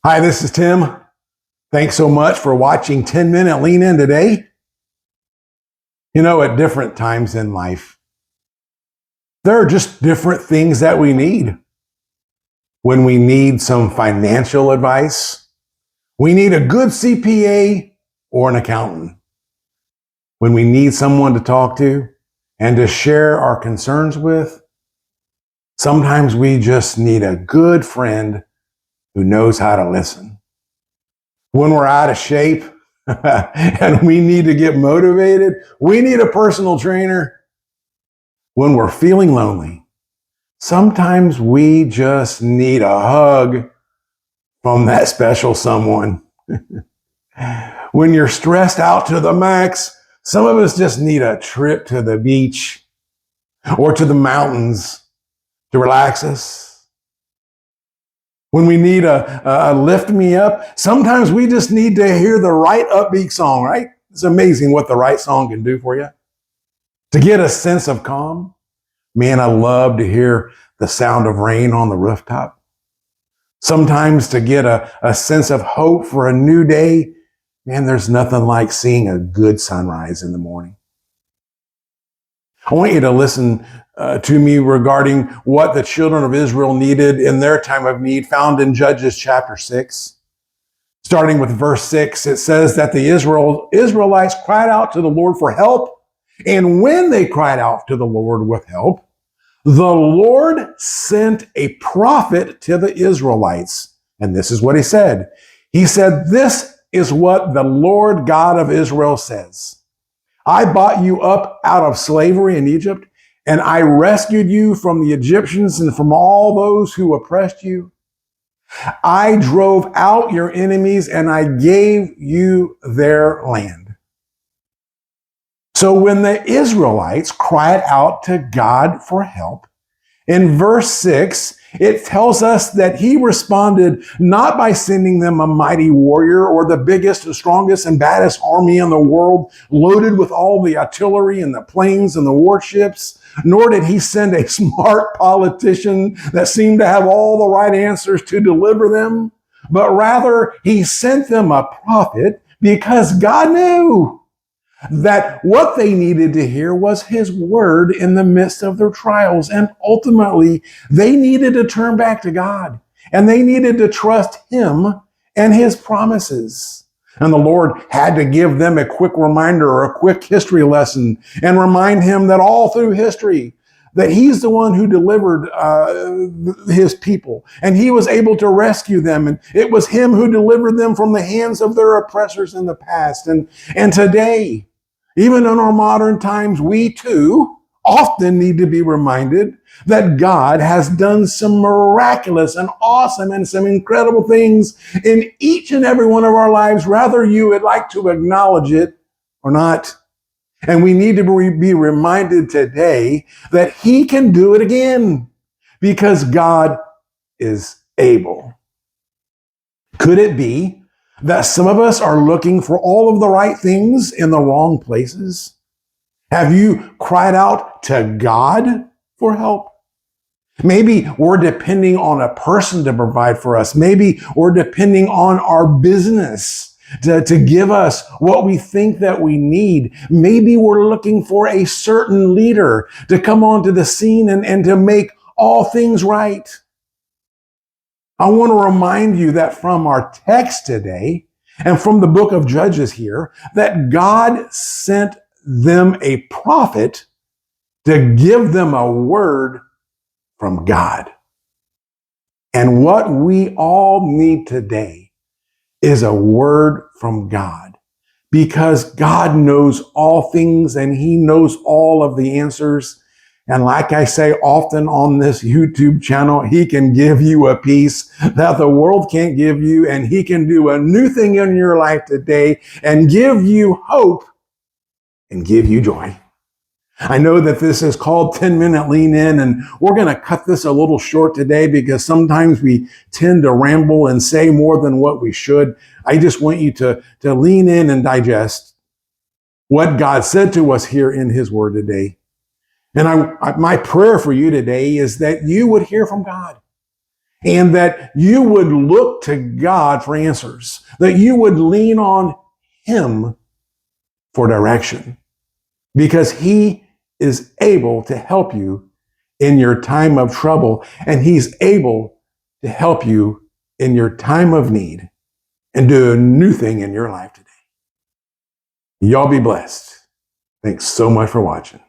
Hi, this is Tim. Thanks so much for watching 10 Minute Lean In today. At different times in life, there are just different things that we need. When we need some financial advice, we need a good CPA or an accountant. When we need someone to talk to and to share our concerns with, sometimes we just need a good friend who knows how to listen. When we're out of shape and we need to get motivated, we need a personal trainer. When we're feeling lonely, sometimes we just need a hug from that special someone. When you're stressed out to the max, some of us just need a trip to the beach or to the mountains to relax us. When we need a lift me up, sometimes we just need to hear the right upbeat song, right? It's amazing what the right song can do for you. To get a sense of calm, man, I love to hear the sound of rain on the rooftop. Sometimes to get a sense of hope for a new day, man, there's nothing like seeing a good sunrise in the morning. I want you to listen to me regarding what the children of Israel needed in their time of need, found in Judges chapter 6. Starting with verse 6, it says that the Israelites cried out to the Lord for help. And when they cried out to the Lord with help, the Lord sent a prophet to the Israelites. And this is what he said. He said, "This is what the Lord God of Israel says. I bought you up out of slavery in Egypt, and I rescued you from the Egyptians and from all those who oppressed you. I drove out your enemies, and I gave you their land." So when the Israelites cried out to God for help, in verse 6, it tells us that he responded not by sending them a mighty warrior or the biggest and strongest and baddest army in the world loaded with all the artillery and the planes and the warships, nor did he send a smart politician that seemed to have all the right answers to deliver them, but rather he sent them a prophet because God knew that what they needed to hear was his word in the midst of their trials. And ultimately, they needed to turn back to God and they needed to trust him and his promises. And the Lord had to give them a quick reminder or a quick history lesson and remind him that all through history, that he's the one who delivered his people, and he was able to rescue them, and it was him who delivered them from the hands of their oppressors in the past. And today, even in our modern times, we too often need to be reminded that God has done some miraculous and awesome and some incredible things in each and every one of our lives, whether you would like to acknowledge it or not. And we need to be reminded today that he can do it again because God is able. Could it be that some of us are looking for all of the right things in the wrong places? Have you cried out to God for help? Maybe we're depending on a person to provide for us. Maybe we're depending on our business to give us what we think that we need. Maybe we're looking for a certain leader to come onto the scene and to make all things right. I want to remind you that from our text today and from the book of Judges here, that God sent them a prophet to give them a word from God. And what we all need today is a word from God, because God knows all things and he knows all of the answers. And like I say often on this YouTube channel, he can give you a peace that the world can't give you, and he can do a new thing in your life today and give you hope and give you joy. I know that this is called 10 Minute Lean In, and we're going to cut this a little short today because sometimes we tend to ramble and say more than what we should. I just want you to lean in and digest what God said to us here in his word today. And my prayer for you today is that you would hear from God and that you would look to God for answers, that you would lean on Him for direction, because He is able to help you in your time of trouble, and He's able to help you in your time of need and do a new thing in your life today. Y'all be blessed. Thanks so much for watching.